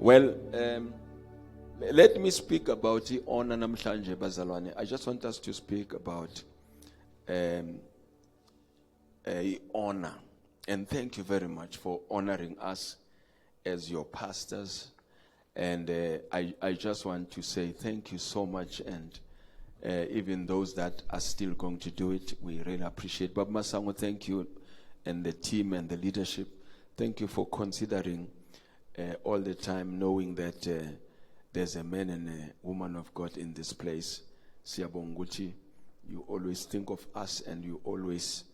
Well, let me speak about the honor namhlanje bazalwane. I just want us to speak about honor. And thank you very much for honoring us as your pastors. And I just want to say thank you so much. And even those that are still going to do it, we really appreciate. Baba Masango, thank you, and the team and the leadership. Thank you for considering all the time, knowing that there's a man and a woman of God in this place. Siyabonga, you always think of us and you always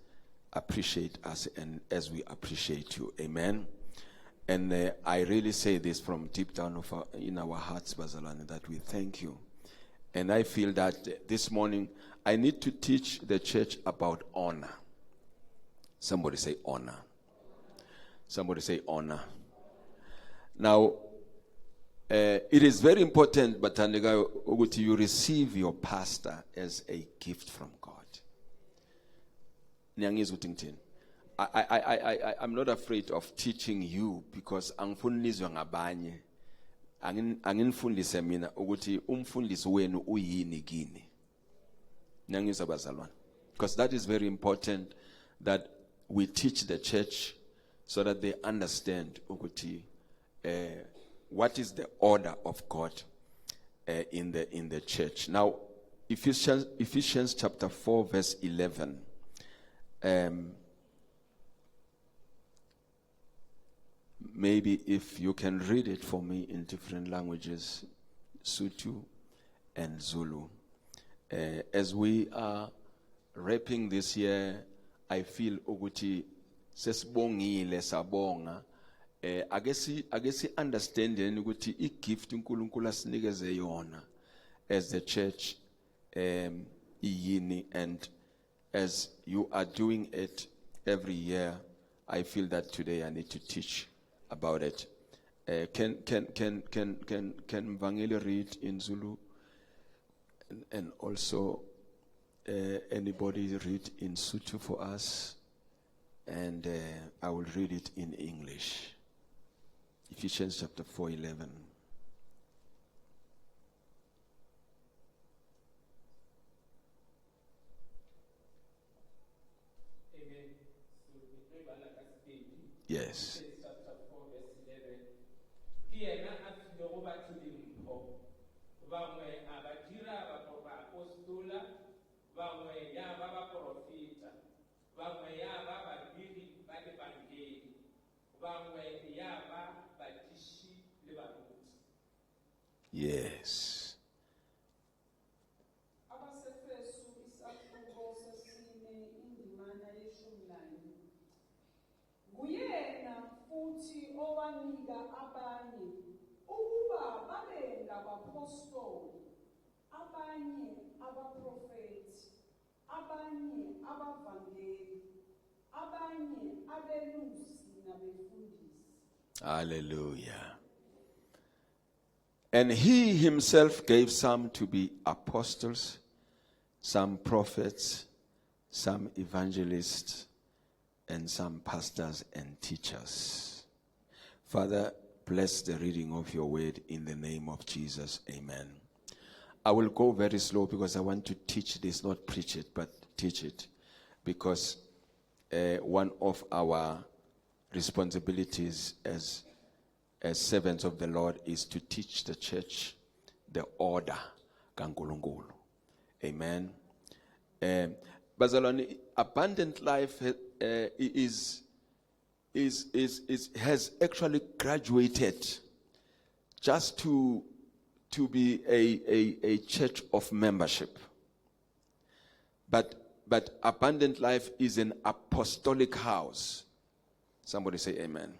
appreciate us, and as we appreciate you. Amen. And I really say this from deep down in our hearts, Bazalwane, that we thank you. And I feel that this morning I need to teach the church about honor. Somebody say honor. Somebody say honor. Now, it is very important, Batandega, you receive your pastor as a gift from God. I'm not afraid of teaching you because angifundiswa ngabanye. Anginifundise mina ukuthi umfundisi wenu uyini kini. Nyangizwa bazalwane. Because that is very important that we teach the church so that they understand ukuthi what is the order of God in the church. Now, Ephesians chapter 4 verse 11. Maybe if you can read it for me in different languages, Sotho and Zulu. As we are wrapping this year, I feel ukuthi sesibongile sabonga. Agesi understanding ukuthi igift uNkulunkulu asinikeze yona as the church iyini, and as you are doing it every year, I feel that today I need to teach about it. Can Vangeli read in Zulu, and also anybody read in Sotho for us, and I will read it in English. Ephesians chapter 4:11. Amen. Yes. Chapter 4, verse 11. Kiena afilego batho dimpho, bangwe abadira ba apostola, bangwe ya ba profeta, bangwe ya ba badiri ba evangeli, bangwe ya ba batishi le baruti. Yes. Abasefesu isahluko sesine indimana yeshumi nanye. Nguyena futhi owanika abanye ukuba babe ngabapostoli, abanye abaprofeti, abanye abavangeli, abanye abelusi nabefundisi. Hallelujah. And he himself gave some to be apostles, some prophets, some evangelists, and some pastors and teachers. Father, bless the reading of your word in the name of Jesus. Amen. I will go very slow because I want to teach this, not preach it, but teach it. Because one of our responsibilities as servants of the Lord is to teach the church the order kaNkulunkulu. Amen. Bazalwane, abundant life has actually graduated just to be a church of membership. But abundant life is an apostolic house. Somebody say amen.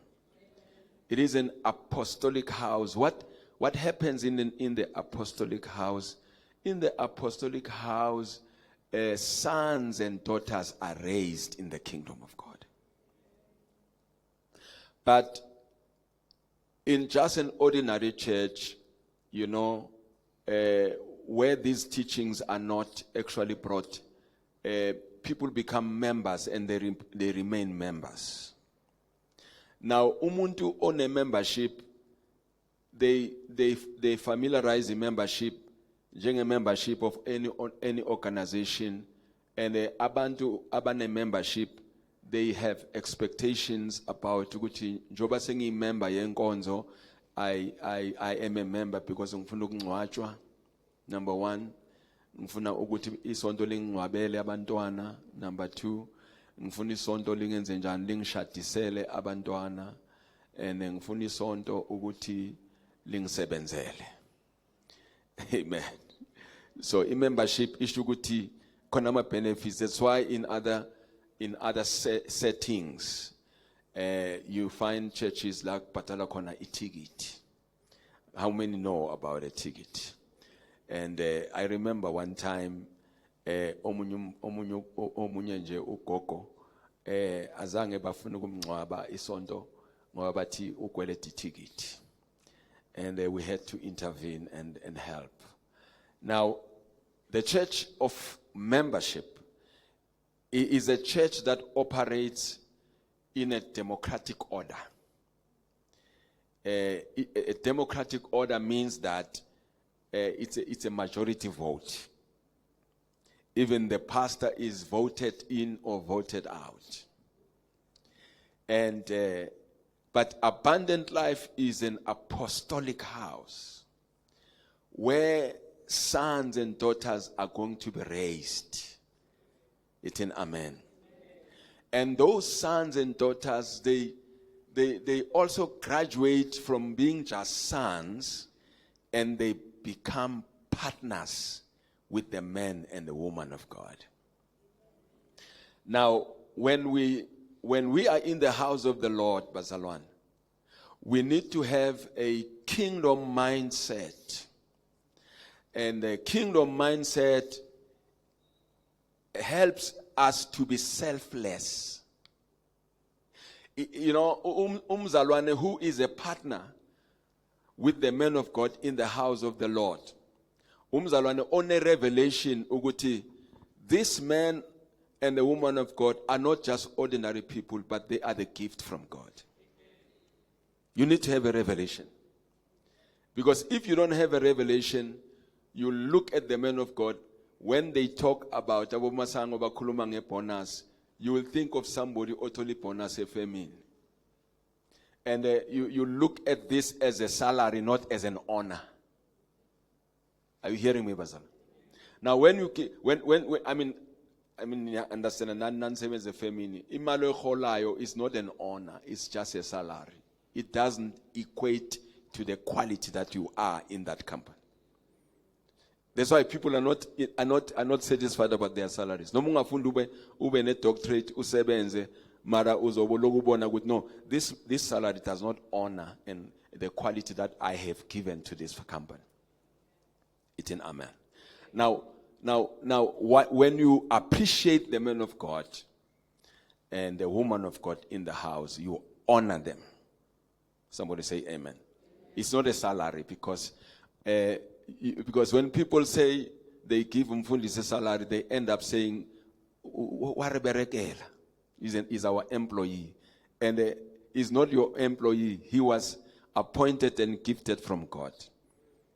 It is an apostolic house. What happens in the apostolic house? In the apostolic house, sons and daughters are raised in the kingdom of God. But in just an ordinary church, where these teachings are not actually brought, people become members and they remain members. Now, umuntu on a membership, they familiarize the membership, membership of any organization, and abantu abane membership, they have expectations about ukuthi njoba sengiyi-member yenkonzo, I am a member because ngifuna ukungcwatshwa. Number one, ngifuna ukuthi isonto lingcwabele abantwana. Number two, ngifuna isonto lingenze njani lingishadisele abantwana, and ngifuna isonto ukuthi lingisebenzele. Amen. So membership isho ukuthi khona ama benefits. That's why in other settings you find churches like bhatala khona i-ticket. How many know about a ticket? And I remember one time omunye nje ugogo azange bafuna ukumngcwaba isonto ngoba bathi ukweleta i-ticket. And we had to intervene and help. Now, the church of membership is a church that operates in a democratic order. A democratic order means that it's a majority vote. Even the pastor is voted in or voted out. And but Abundant Life is an apostolic house where sons and daughters are going to be raised. It's an amen. And those sons and daughters, they also graduate from being just sons, and they become partners with the man and the woman of God. Now, when we are in the house of the Lord, Bazalwan, we need to have a kingdom mindset. And the kingdom mindset helps us to be selfless. You know, Umzalwane, who is a partner with the man of God in the house of the Lord. Umzalwane on a revelation, uguti, this man and the woman of God are not just ordinary people, but they are the gift from God. You need to have a revelation. Because if you don't have a revelation, you look at the men of God, when they talk about bonus, you will think of somebody totally bonus a famine. And you look at this as a salary, not as an honor. Are you hearing me, Bazal? Now, when I mean, understand non-same as a famine. Imalo kholayo is not an honor; it's just a salary. It doesn't equate to the quality that you are in that company. That's why people are not satisfied about their salaries. No mungafundu ube ne doctorate usebenze mara uzobologu bona good. No, this salary does not honor and the quality that I have given to this company. It's an amen. Now, when you appreciate the man of God and the woman of God in the house, you honor them. Somebody say amen. It's not a salary because when people say they give Mfundisi a salary, they end up saying, is our employee. And is not your employee. He was appointed and gifted from God.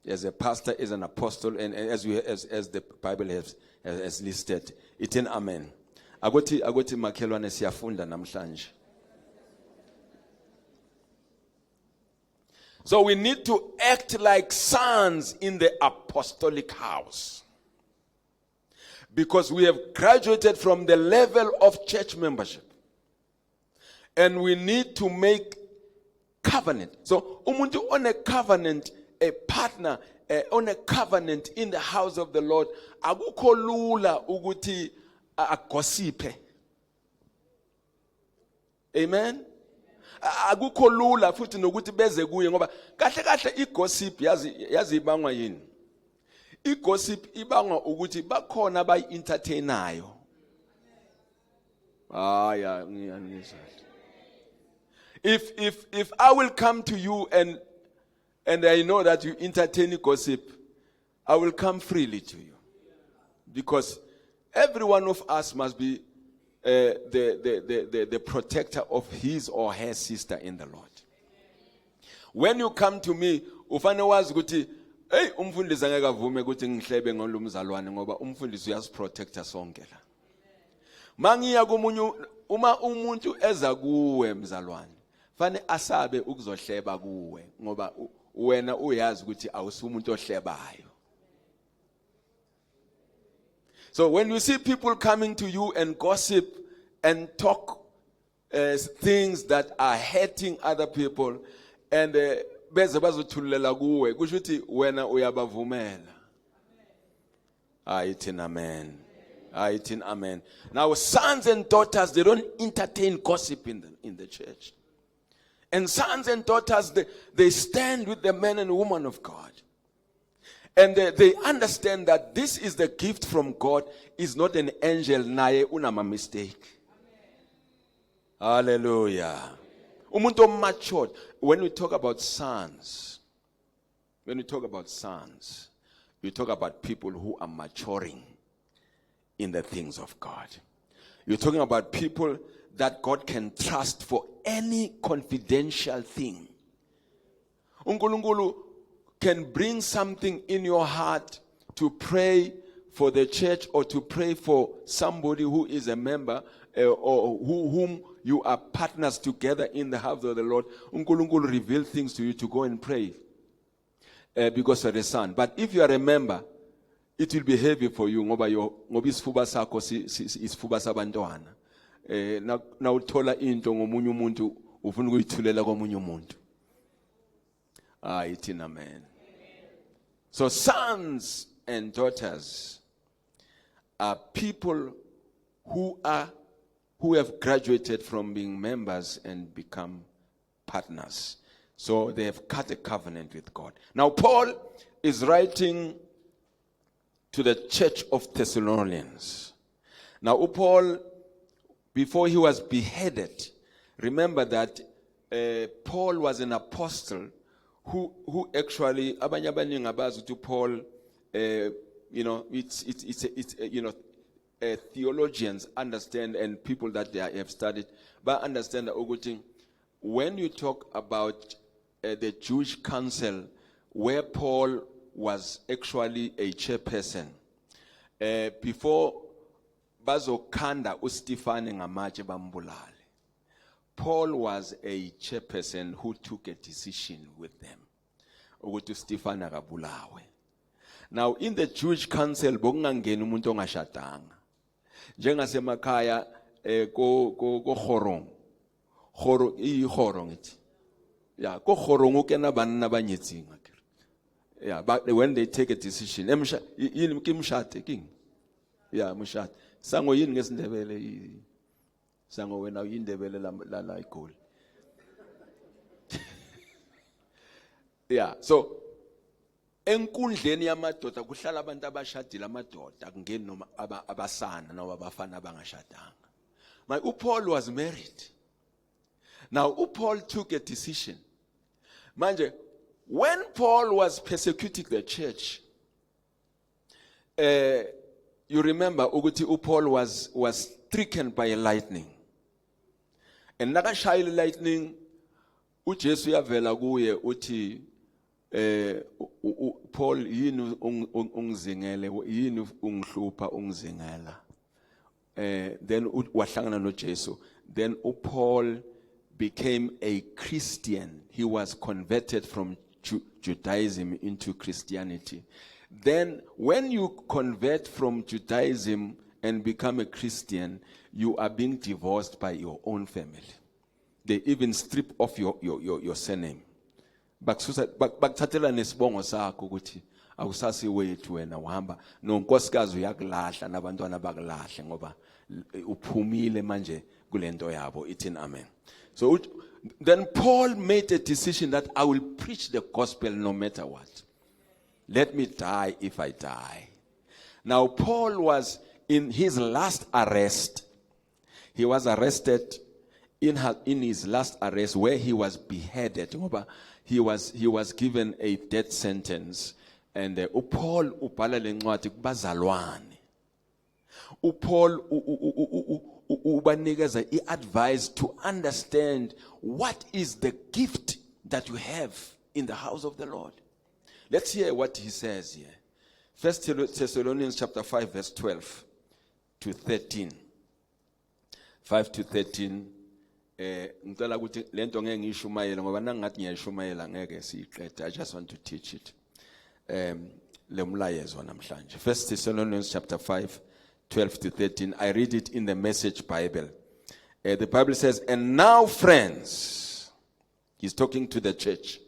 As a pastor, as an apostle, and as the Bible has listed. It's an amen. Agoti makhelwane siyafunda namhlanje. So we need to act like sons in the apostolic house. Because we have graduated from the level of church membership. And we need to make covenant. So, umuntu on a covenant, a partner on a covenant in the house of the Lord, akukho lula ukuthi agosipe. Amen. Akukho lula futhi nokuthi beze kuye ngoba kahle igossip yazi ibangwa yini. Igossip ibangwa ukuthi bakhona abayi-entertainayo. Yeah, ngiyangizwa. If I will come to you and I know that you entertain gossip, I will come freely to you. Because every one of us must be the protector of his or her sister in the Lord. When you come to me, ufane wazi ukuthi hey umfundisi angeke avume ukuthi ngihlebe ngolumzalwane ngoba umfundisi uyasiprotecta sonke la. Mangiya komunye uma umuntu eza kuwe mzalwane, fane asabe ukuzohleba kuwe ngoba wena uyazi ukuthi awusumuntu ohlebayo. So when you see people coming to you and gossip and talk things that are hurting other people and beze bazothulela kuwe, kusho ukuthi wena uyabavumela. Ayithi amen. Ayithi amen. Now sons and daughters, they don't entertain gossip in the church. And sons and daughters, they stand with the men and women of God. And they understand that this is the gift from God, is not an angel, naye unama mistake. Hallelujah. Umuntu matured. When we talk about sons, you talk about people who are maturing in the things of God. You're talking about people that God can trust for any confidential thing. uNkulunkulu can bring something in your heart to pray for the church or to pray for somebody who is a member or whom you are partners together in the house of the Lord. uNkulunkulu reveal things to you to go and pray because you're a son. But if you are a member, it will be heavy for you ngoba isifuba sakho isifuba sabantwana. Na uthola into ngomunye umuntu ufuna ukuyithulela komunye umuntu. Ithi amen. So sons and daughters are people who have graduated from being members and become partners. So they have cut a covenant with God. Now Paul is writing to the church of Thessalonians. Now Paul, before he was beheaded, remember that Paul was an apostle who actually, abanye abaningi abazi ukuthi Paul, theologians understand and people that they have studied, but understand that ukuthi when you talk about the Jewish council where Paul was actually a chairperson, before bazokhanda uStefane ngamatshe bambulale, Paul was a chairperson who took a decision with them ukuthi uStefane akabulawe. Now in the Jewish council bokungangena umuntu ongashadanga njengasemakhaya ko Horong ngithi yeah ko Horong ukena banna banyetsinga. Yeah, but when they take a decision, yini kimshate king. Yeah, mshate. Sango yini ngesindebele sango wena uyindebele la ikholi. Yeah, so enkundleni yamadoda kuhlala abantu abashadile amadoda akungeni noma abasana noma abafana abangashadanga. Paul was married. Now Paul took a decision. Manje when Paul was persecuting the church, you remember ukuthi Paul was stricken by a lightning. And nakashayile lightning, uJesu yavela kuye uthi Paul yini ungizingele yini ungihlupha ungizingela. Then wahlangana noJesu. Then Paul became a Christian. He was converted from Judaism into Christianity. Then when you convert from Judaism and become a Christian, you are being divorced by your own family. They even strip off your surname. Bakuthathela nesibongo sakho ukuthi awusasi wethu wena uhamba nonkosikazi uyakulahla nabantwana bakulahle ngoba uphumile manje kulento yabo. Ithi amen. So then Paul made a decision that I will preach the gospel no matter what. Let me die if I die. Now Paul was in his last arrest. He was arrested in his last arrest where he was beheaded. He was given a death sentence. And Paul ubhala lencwadi kubazalwane. Paul ubanikeza advice to understand what is the gift that you have in the house of the Lord. Let's hear what he says here. 1 Thessalonians chapter 5 verse 12 to 13. 5 to 13. Ngicela ukuthi lento ngeke ngishumayela ngoba nangathi ngiyashumayela ngeke siqede. I just want to teach it. Le mlayezo namhlanje. 1 Thessalonians chapter 5 12 to 13. I read it in the Message Bible. The Bible says, "And now, friends," he's talking to the church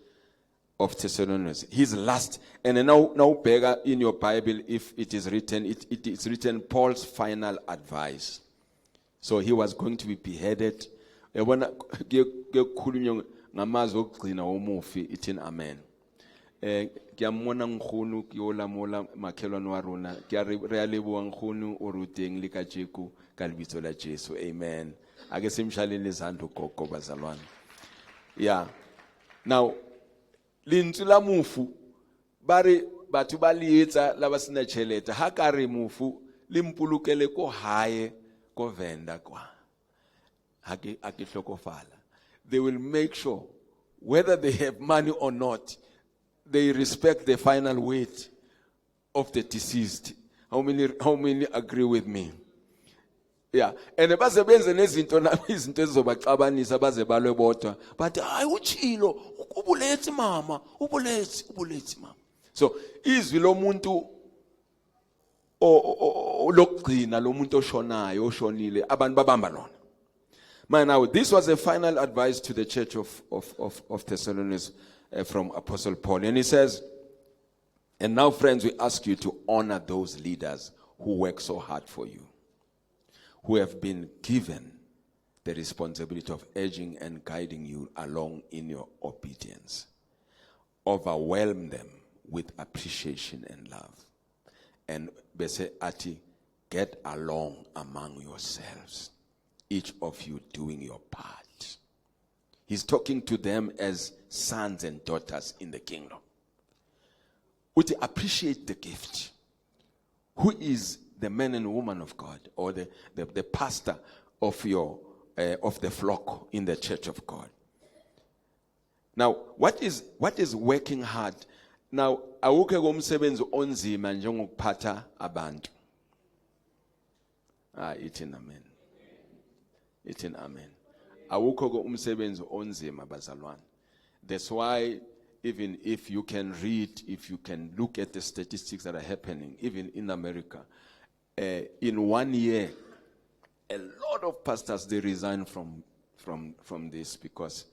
of Thessalonians. His last, and now bigger in your Bible, if it is written, it is written Paul's final advice. So he was going to be beheaded. Yabona kukhulunywa ngamazwi okugcina womufi ithini amen. Ngiyamona ngkhulu kuyolamola makhelwane warona kuyarelebuwa ngkhulu uruteng likaJeku kalibitso la Jesu. Amen. Ake simshalele izandla ugogo bazalwane. Yeah. Now lintswe la mufu bari batho ba lietsa la ba sina tšhelete ha ka re mufu limpulukele ko hae ko venda kwa ha ke hlokofala. They will make sure whether they have money or not, they respect the final weight of the deceased. How many agree with me? Yeah, and baze benze nezinto izinto ezizobaxabanisa baze balwe bodwa, but hayi uchilo ubulethi mama ubulethi mama. So izwi lomuntu lokugcina lomuntu oshonayo oshonile abantu babamba lona. Now this was a final advice to the church of Thessalonians from Apostle Paul, and he says, "And now, friends, we ask you to honor those leaders who work so hard for you, who have been given the responsibility of urging and guiding you along in your obedience. Overwhelm them with appreciation and love. And bese ati, get along among yourselves, each of you doing your part." He's talking to them as sons and daughters in the kingdom. Would you appreciate the gift? Who is the man and woman of God, or the pastor of your of the flock in the church of God? Now, what is working hard? Now, awukho komsebenzi onzima njengokuphatha abantu. Itin amen. Itin amen. Awukho umsebenzi onzima bazalwane. That's why even if you can read, if you can look at the statistics that are happening, even in America, in 1 year, a lot of pastors, they resign from this because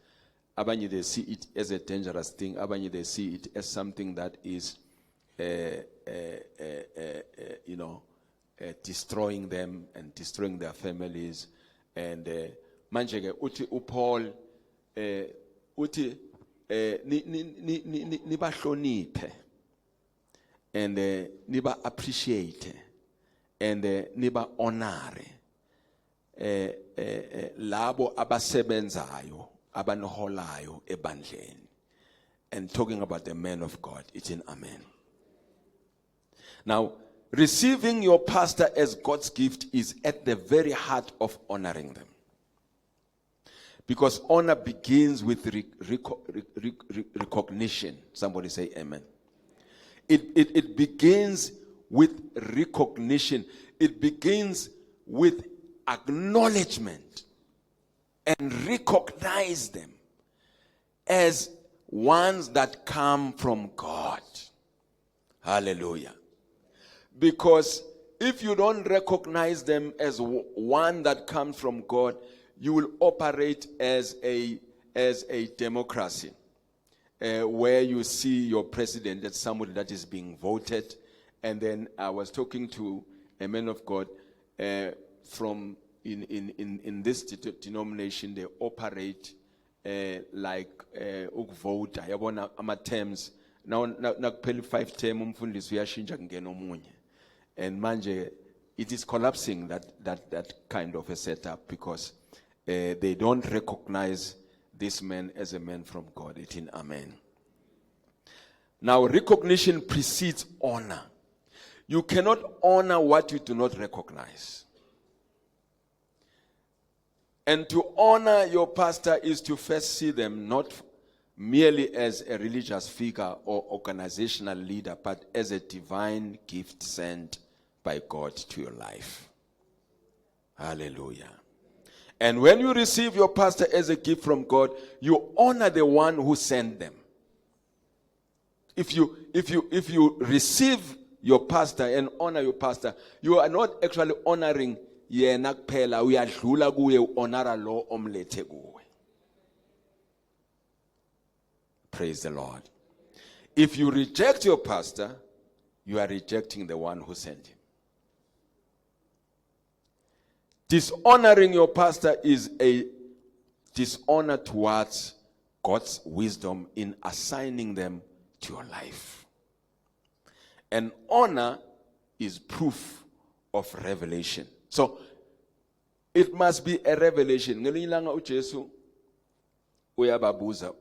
abanye they see it as a dangerous thing. Abanye they see it as something that is, destroying them and destroying their families. And manje ke uthi uPaul uthi nibahloniphe and niba appreciate and niba honor labo abasebenzayo abanholayo ebandleni, and talking about the man of God. It's in amen. Now, receiving your pastor as God's gift is at the very heart of honoring them. Because honor begins with recognition. Somebody say amen. It begins with recognition. It begins with acknowledgement and recognize them as ones that come from God. Hallelujah. Because if you don't recognize them as one that comes from God, you will operate as a democracy, where you see your president as somebody that is being voted. And then I was talking to a man of God from in this denomination. They operate like ukuvota. Yabona ama terms now nakuphela 5 term umfundisi uyashintsha kungena omunye. And manje it is collapsing, that kind of a setup, because they don't recognize this man as a man from God. It in amen. Now, recognition precedes honor. You cannot honor what you do not recognize. And to honor your pastor is to first see them not merely as a religious figure or organizational leader, but as a divine gift sent by God to your life. Hallelujah. And when you receive your pastor as a gift from God, you honor the one who sent them. If you receive your pastor and honor your pastor, you are not actually honoring yena kuphela, uyadlula kuye honora lo omlethe kuwe. Praise the Lord. If you reject your pastor, you are rejecting the one who sent him. Dishonoring your pastor is a dishonor towards God's wisdom in assigning them to your life. And honor is proof of revelation. So, it must be a revelation. Ngelinye ilanga uJesu uyababuza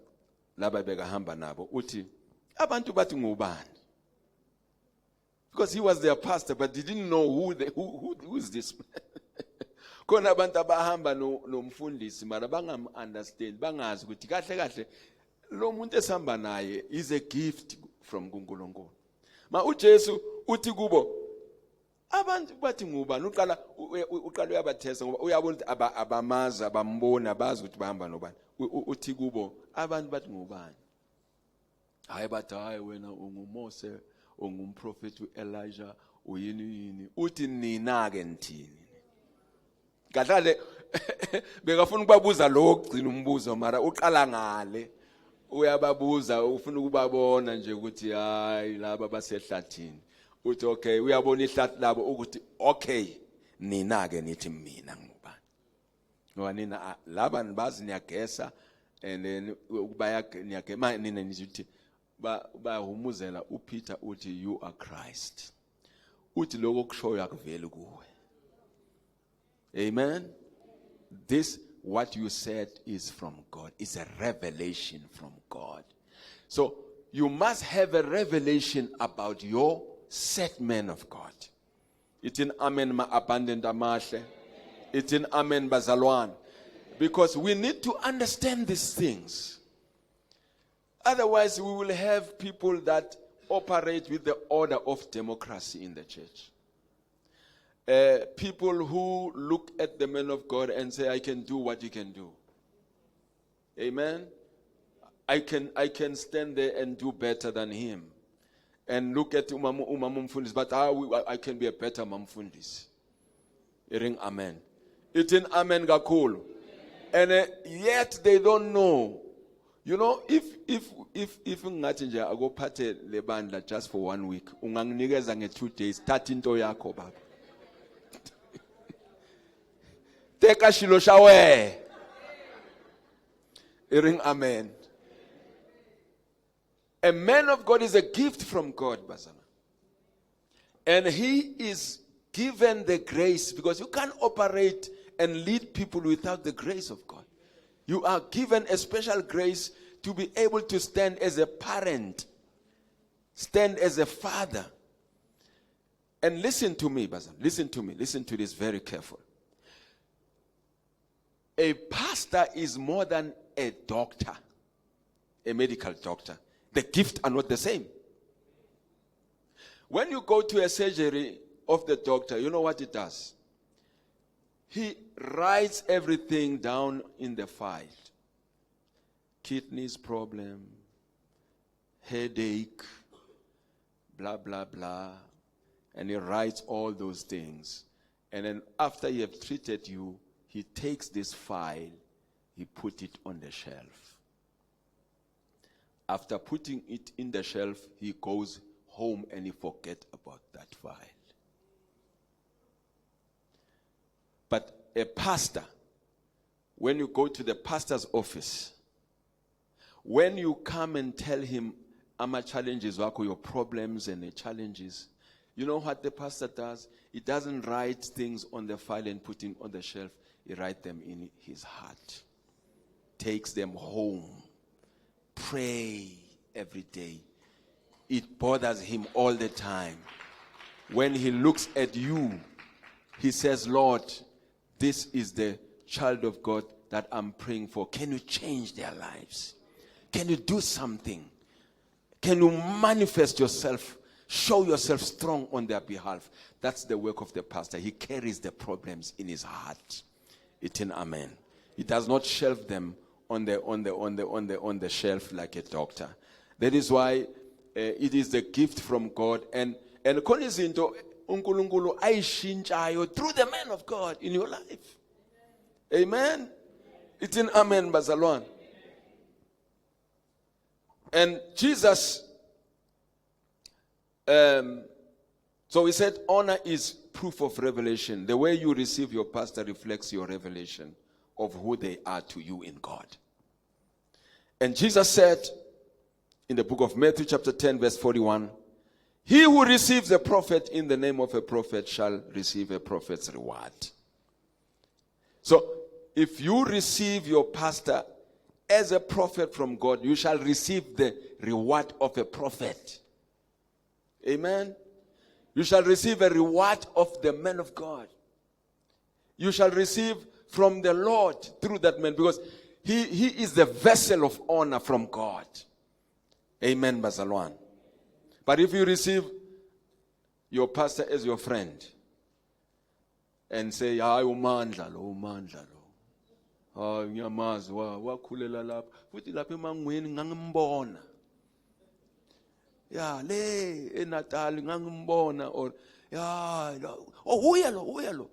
laba bekahamba nabo uthi abantu bathi ngubani? Because he was their pastor, but they didn't know who is this man. Khona abantu abahamba nomfundisi mara bangam-understand, bangazi ukuthi kahle kahle lo muntu esihamba naye is a gift from kuNkulunkulu. Ma uJesu uthi kubo abantu bathi ngubani? Uqala uyabathesa ngoba uyabona ukuthi abamazi, abambona, bazi ukuthi bahamba nobani. Uthi kubo abantu bathi ngubani? Hayi bathi hayi wena unguMose, ungumprofeti uElijah, uyini. Uthi nina ke nithini? Kahlale bekafuna ukubabuza lo ogcina umbuzo mara uqala ngale. Uyababuza ufuna ukubabona nje ukuthi hayi laba basehlathini. Uthi okay, uyabona ihlathi labo ukuthi okay, nina ke nithi mina ngubani? Ngoba nina laba nibazi niyagesa and then niyagema nina nithi bahumuzela uPeter uthi you are Christ. Uthi lokho kushoyo akuveli kuwe. Amen. This what you said is from God. It's a revelation from God. So you must have a revelation about your set man of God. It's in amen ma abundant amahle. It's in amen bazalwan. Because we need to understand these things. Otherwise we will have people that operate with the order of democracy in the church. People who look at the man of God and say, I can do what you can do. Amen. I can stand there and do better than him. And look at umamumfundis, but I can be a better mamfundis. Ring amen. It's in amen gakulu. And yet they don't know. You know, if ngathi nje akophathe le bandla just for 1 week, unganginikeza nge 2 days, thatha into yakho baba. Teka shilo shawe. Ring amen. A man of God is a gift from God, Basana. And he is given the grace because you can't operate and lead people without the grace of God. You are given a special grace to be able to stand as a parent, stand as a father. And listen to me, Basana. Listen to me. Listen to this very careful. A pastor is more than a doctor, a medical doctor. The gifts are not the same. When you go to a surgery of the doctor, you know what he does? He writes everything down in the file. Kidneys problem, headache, blah, blah, blah. And he writes all those things. And then after he has treated you, he takes this file, he put it on the shelf. After putting it in the shelf, he goes home and he forgets about that file. But a pastor, when you go to the pastor's office, when you come and tell him, "Ama challenges, your problems and the challenges," you know what the pastor does? He doesn't write things on the file and put them on the shelf. He writes them in his heart. Takes them home. Pray every day. It bothers him all the time. When he looks at you, he says, "Lord, this is the child of God that I'm praying for. Can you change their lives? Can you do something? Can you manifest yourself? Show yourself strong on their behalf. That's the work of the pastor. He carries the problems in his heart. It's an amen. He does not shelve them on the shelf like a doctor. That is why it is the gift from God, and khona izinto uNkulunkulu ayishintshayo through the man of God in your life. Amen. It's an amen, bazalwane. And Jesus, so he said, honor is proof of revelation. The way you receive your pastor reflects your revelation of who they are to you in God. And Jesus said in the book of Matthew chapter 10 verse 41, he who receives a prophet in the name of a prophet shall receive a prophet's reward. So if you receive your pastor as a prophet from God, you shall receive the reward of a prophet. Amen. You shall receive a reward of the man of God. You shall receive from the Lord through that man, because he is the vessel of honor from God. Amen, bazalwane. But if you receive your pastor as your friend and say, hayi umandla lo, hayi ngiyamazi wakhulela lapha, futhi lapha emangweni ngangimbona. Ya le eNatal ngangimbona, or ya oh uya lo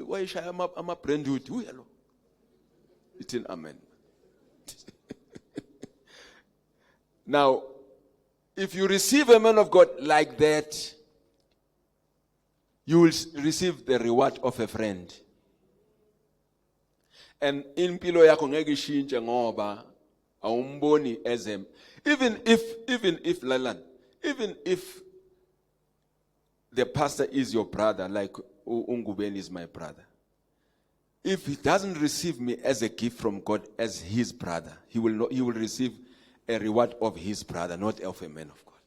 wayeshaya ama Brentwood uya lo. It's an amen. Now, if you receive a man of God like that, you will receive the reward of a friend. And in impilo yakho ngeke ishintshe ngoba awumboni as him. Even if Lalan, even if the pastor is your brother, like Ungubeni is my brother, if he doesn't receive me as a gift from God as his brother, he will receive a reward of his brother, not of a man of God.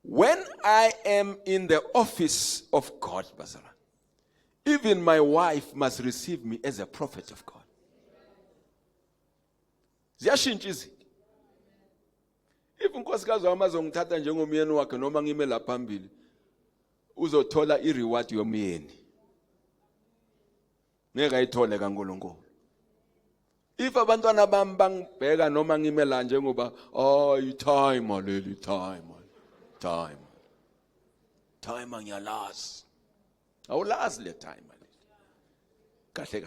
When I am in the office of God, even my wife must receive me as a prophet of God. Ziyashintsha izinto. If unkosikazi wami azongithatha njengomyeni wakhe noma ngime la phambili, uzothola i-reward yomyeni. Ngeke ayithole kaNkulunkulu. If abantwana bami bangibheka noma ngime la njengoba i-time leli time ngiyalazi. Awulazi le time leli. Kahle.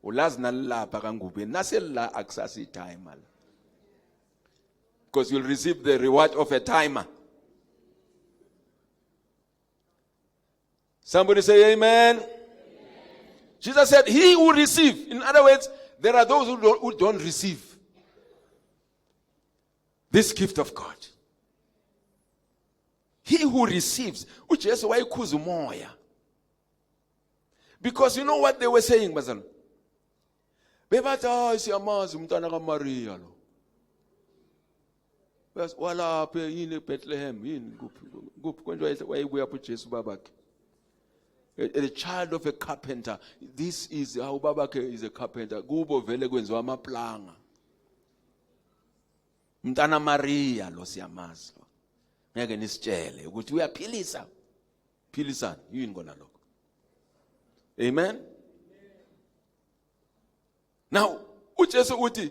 Ulazi nalapha kaNgubeni nasela akusasi time la. Because you'll receive the reward of a timer. Somebody say amen. Jesus said, he who receives. In other words, there are those who don't receive this gift of God. He who receives. uJesu wayekhuza umoya. Because you know what they were saying, bazalwane? Bebathi siyamazi umntwana kaMaria lo. Walapha yini eBethlehem yini kuphi konje wayebuya uJesu babakhe. A child of a carpenter. This is how babakhe is a carpenter. Kubo vele kwenziwa amaplanga. Mntana Maria lo siyamazi. Ngeke nisitshele ukuthi uyaphilisa. Philisana yini kona lokho. Amen. Now, uJesu uthi,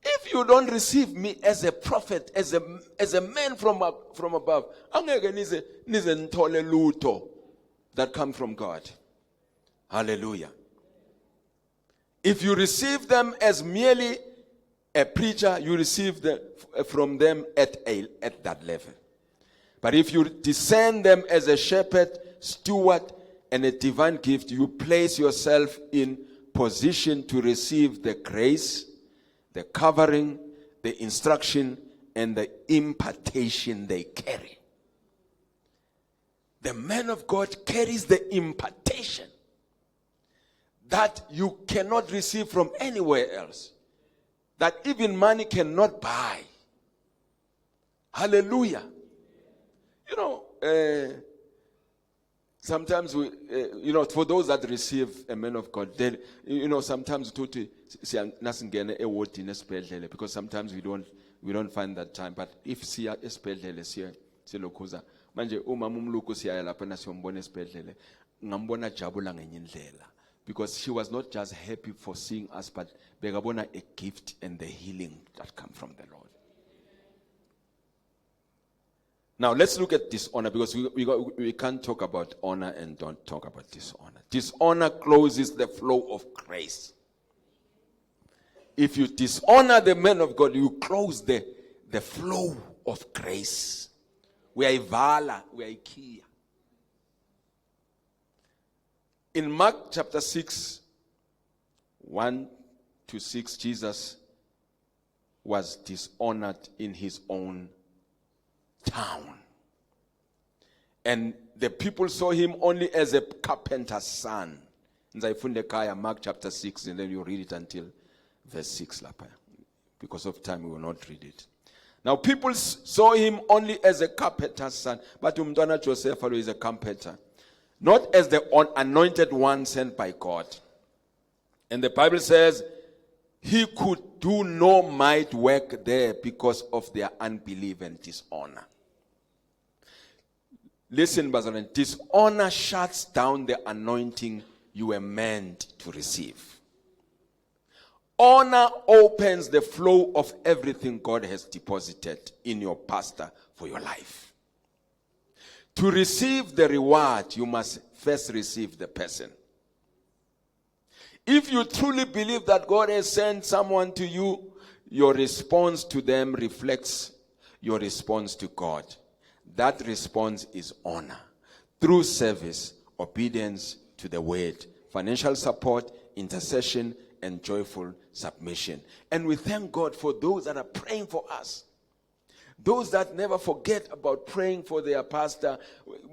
if you don't receive me as a prophet, as a man from above, angeke nize nithole lutho that come from God. Hallelujah. If you receive them as merely a preacher, you receive them from them at that level. But if you discern them as a shepherd, steward, and a divine gift, you place yourself in position to receive the grace, the covering, the instruction, and the impartation they carry. The man of God carries the impartation that you cannot receive from anywhere else, that even money cannot buy. Hallelujah. You know, Sometimes we, for those that receive a man of God, they, sometimes because sometimes we don't find that time. But if siya esibhedlele silokhuza manje umama umluku siyaya lapha na siyombona esibhedlele ngambona jabula ngenye indlela, because she was not just happy for seeing us, but bekabona a gift and the healing that come from the Lord. Now let's look at dishonor, because we can't talk about honor and don't talk about dishonor. Dishonor closes the flow of grace. If you dishonor the man of God, you close the flow of grace. We are ivala, we are ikia. In Mark chapter 6, 1-6, Jesus was dishonored in his own town. And the people saw him only as a carpenter's son. Mark chapter 6, and then you read it until verse 6. Because of time, we will not read it. Now, people saw him only as a carpenter's son, but Umdana Joseph is a carpenter, not as the anointed one sent by God. And the Bible says he could do no might work there because of their unbelief and dishonor. Listen, Bazaran, dishonor shuts down the anointing you were meant to receive. Honor opens the flow of everything God has deposited in your pastor for your life. To receive the reward, you must first receive the person. If you truly believe that God has sent someone to you, your response to them reflects your response to God. That response is honor through service, obedience to the word, financial support, intercession, and joyful submission. And we thank God for those that are praying for us. Those that never forget about praying for their pastor,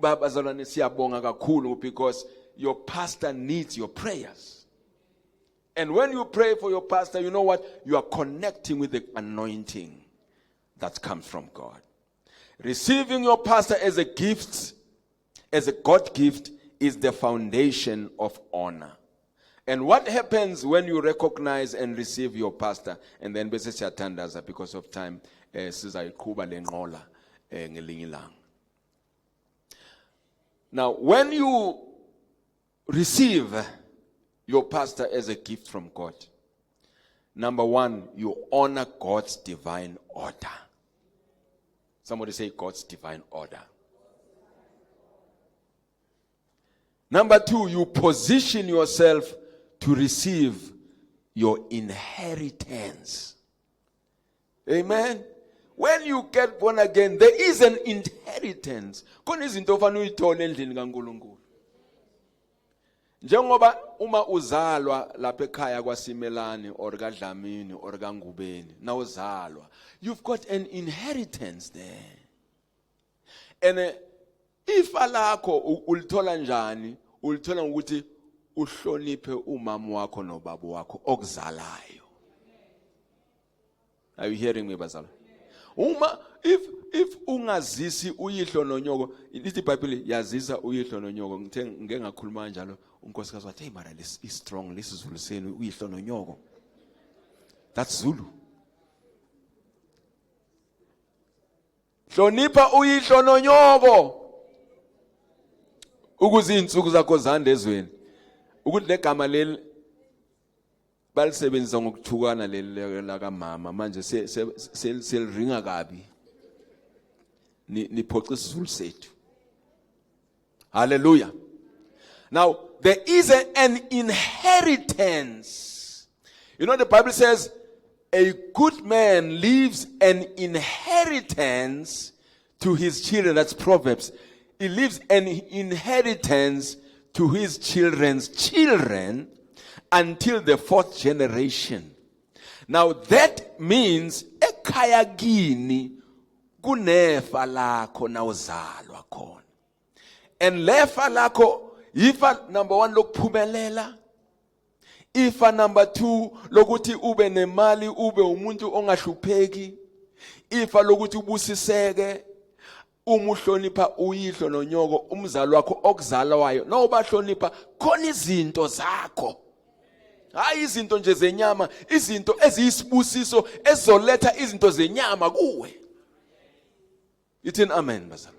because your pastor needs your prayers. And when you pray for your pastor, you know what? You are connecting with the anointing that comes from God. Receiving your pastor as a gift, as a God gift, is the foundation of honor. And what happens when you recognize and receive your pastor? And then because of time, now, when you receive your pastor as a gift from God, number one, you honor God's divine order. Somebody say God's divine order. Number two, you position yourself to receive your inheritance. Amen. When you get born again, there is an inheritance. Njengoba uma uzalwa lapha ekhaya kwaSimelani or kaDlamini or kaNgubeni, na uzalwa, you've got an inheritance there. And if alakho ulithola njani? Ulithola ukuthi uhloniphe umama wakho nobaba wakho okuzalayo. Are you hearing me, bazala? If ungazisi uyihlo nonyoko, lithi iBhayibheli yazisa uyihlo nonyoko. Ngithe ngeke ngakhuluma njalo, unkosikazi wathi, "Hey mara, this is strong, this is Zulu saying uyihlo nonyoko." That's Zulu. Hlonipha uyihlo nonyoko ukuze izinsuku zakho zande ezweni. Ukuthi legama leli balisebenzisa ngokuthukana leli la kamama manje seliringa kabi. Niphoxa isizulu sethu. Hallelujah. Now, there is an inheritance. You know, the Bible says a good man leaves an inheritance to his children. That's Proverbs. He leaves an inheritance to his children's children until the fourth generation. Now that means ekhaya kini kunefa lakho nawuzalwa khona. And lefa lakho ifa number 1 lokuphumelela. Ifa number 2 lokuthi ube nemali, ube umuntu ongahlupheki. Ifa lokuthi ubusiseke. uma uhlonipha uyihlo nonyoko umzali wakho okuzalayo nawubahlonipha khona izinto zakho hayi izinto nje zenyama izinto eziyisibusiso ezoletha izinto zenyama kuwe. Ithi amen bazalwane.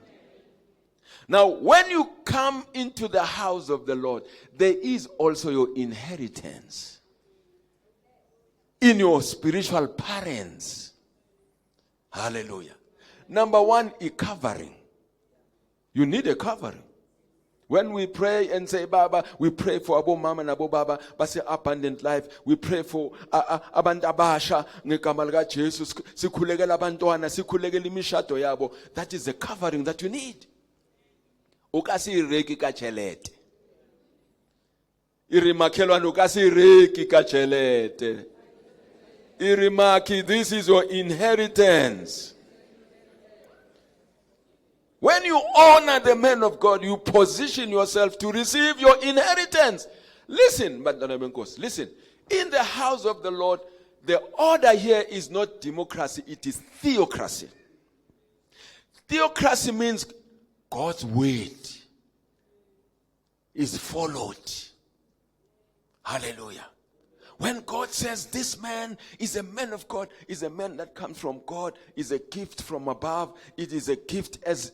Now when you come into the house of the Lord, there is also your inheritance in your spiritual parents. Hallelujah. Number one, a covering. You need a covering. When we pray and say, Baba, we pray for Abo Mama and Abo Baba, base abundant life. We pray for abantu abasha ngegama lika Jesu sikhulekela abantwana sikhulekela imishado yabo. That is the covering that you need. Ukasireki kachelete. Irimakhelwane ukasireki kachelete. Irimaki, this is your inheritance. When you honor the man of God, you position yourself to receive your inheritance. Listen, listen. In the house of the Lord, the order here is not democracy, it is theocracy. Theocracy means God's word is followed. Hallelujah. When God says this man is a man of God, is a man that comes from God, is a gift from above. It is a gift as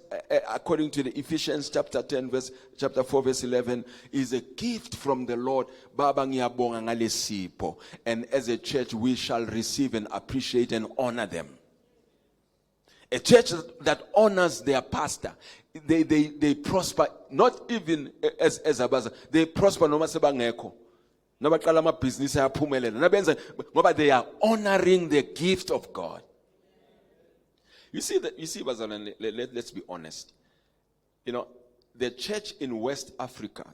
according to the Ephesians chapter 4 verse 11, is a gift from the Lord. Baba ngiyabonga ngalesipho. And as a church we shall receive and appreciate and honor them. A church that honors their pastor, they prosper, not even as a baza, they prosper no matter bangeko. They are honoring the gift of God. Let's be honest. You know, the church in West Africa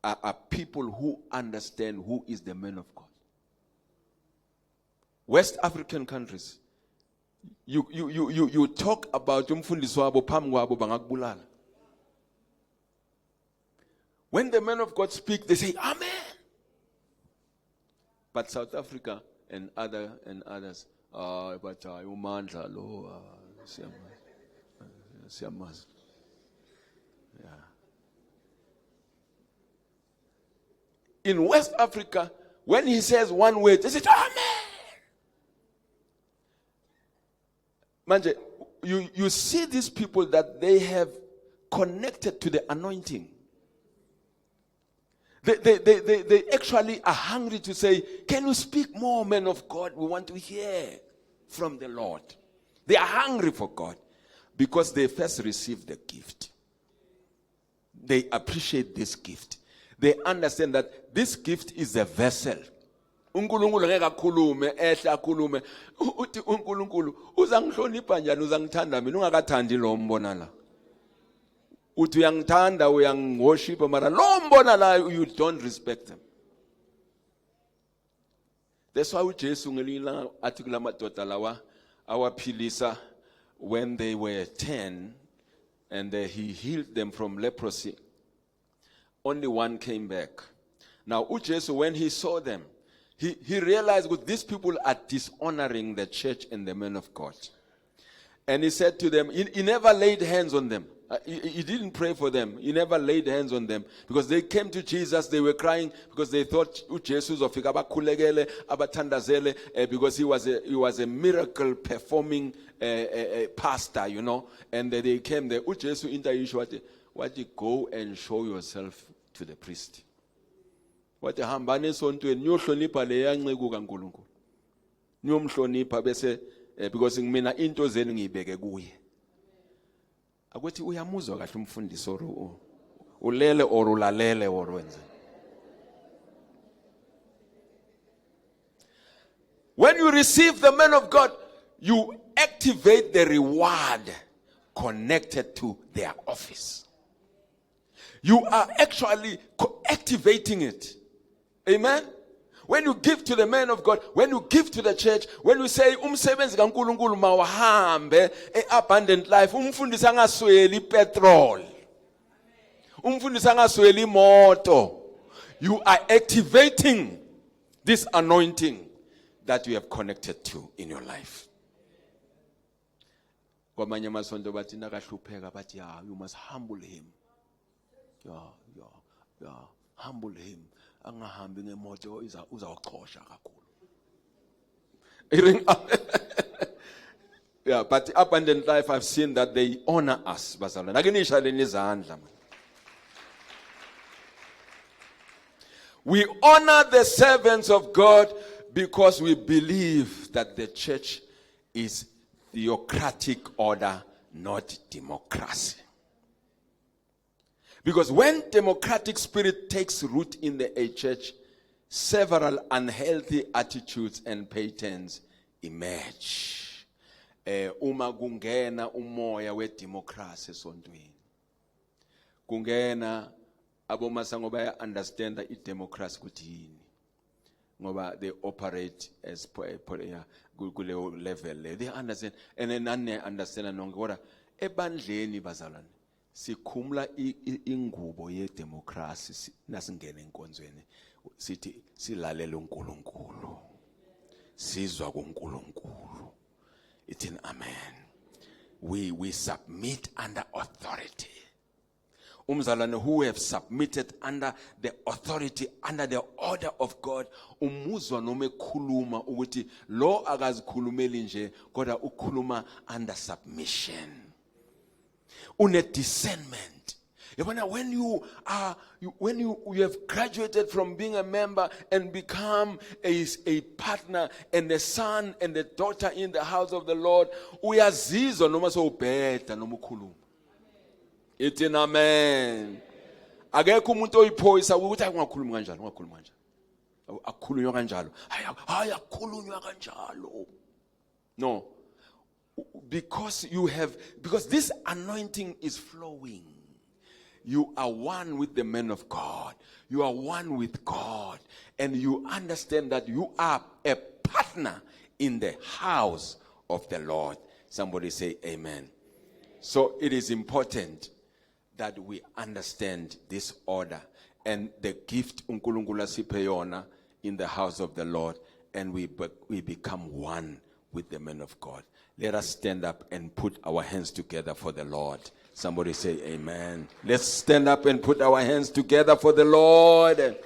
are people who understand who is the man of God. West African countries, you talk about when the men of God speak, they say Amen. But South Africa and others, umandla lo siyamazi. Yeah. In West Africa, when he says one word, they say Amen. Manje, you see these people that they have connected to the anointing. They actually are hungry to say, can you speak more, men of God? We want to hear from the Lord. They are hungry for God because they first received the gift. They appreciate this gift. They understand that this gift is a vessel. uNkulunkulu ngeke akhulume ehle akhulume uthi uNkulunkulu uzangihlonipha njani uzangithanda mina ungakathandi lo mbona la uthi uyangithanda uyangiworship mara lo mbona la you don't respect them. That's why uJesu ngelinye athi kulamadoda lawa awaphilisa when they were 10 and he healed them from leprosy. Only one came back. Now uJesu, when he saw them, he realized that these people are dishonoring the church and the men of God. And he said to them, he never laid hands on them. He didn't pray for them. He never laid hands on them. Because they came to Jesus, they were crying because they thought Jesus ofika abakhulekele abathandazele because he was a miracle performing pastor, you know. And they came there. uJesu into what you go and show yourself to the priest. What hambane esontweni niyohlonipha le yanceku kaNkulunkulu. Niyomhlonipha bese because mina into zenu ngiyibeke kuye. Akuthi uyamuzwa kahle umfundisi ulele or ulalele or wenze. When you receive the man of God, you activate the reward connected to their office. You are actually activating it. Amen. When you give to the man of God, when you give to the church, when you say umsebenzi kaNkulunkulu mawahambe abundant life, umfundisi angasweli petrol, umfundisi angasweli moto, you are activating this anointing that you have connected to in your life. Kwamanye amasonto bathi nakahlupheka bathi yeah, you must humble him. Yeah, humble him. Angahambi ngemoto uzawuxhosha kakhulu. Yeah, but abundant life, I've seen that they honor us, bazalwane. Akinishayeleni izandla man. We honor the servants of God because we believe that the church is theocratic order, not democracy. Because when democratic spirit takes root in a church, several unhealthy attitudes and patterns emerge. Uma kungena umoya we-democracy esontweni. Kungena abomasango baya understand i-democracy ukuthi yini. Ngoba they operate as kuleyo level. They understand and then they understand nonke kodwa ebandleni bazalwane sikhumula ingubo ye-democracy nasingena enkonzweni sithi silalela uNkulunkulu. Sizwa kuNkulunkulu. It's an amen. We submit under authority. Umzalwane who have submitted under the authority, under the order of God, umuzwa noma ekhuluma ukuthi lo akazikhulumeli nje kodwa ukhuluma under submission. Une discernment. When you have graduated from being a member and become a partner and a son and a daughter in the house of the Lord, uyazizwa noma sowubheda noma ukhuluma. It's an amen. Akekho umuntu oyiphoyisa ukuthi ungakhulumi kanjalo, akukhulunywa kanjalo. Hayi akukhulunywa kanjalo. No. Because this anointing is flowing. You are one with the men of God. You are one with God. And you understand that you are a partner in the house of the Lord. Somebody say amen. So it is important that we understand this order and the gift uNkulunkulu asiphe yona in the house of the Lord, and we become one with the men of God. Let us stand up and put our hands together for the Lord. Somebody say amen. Let's stand up and put our hands together for the Lord.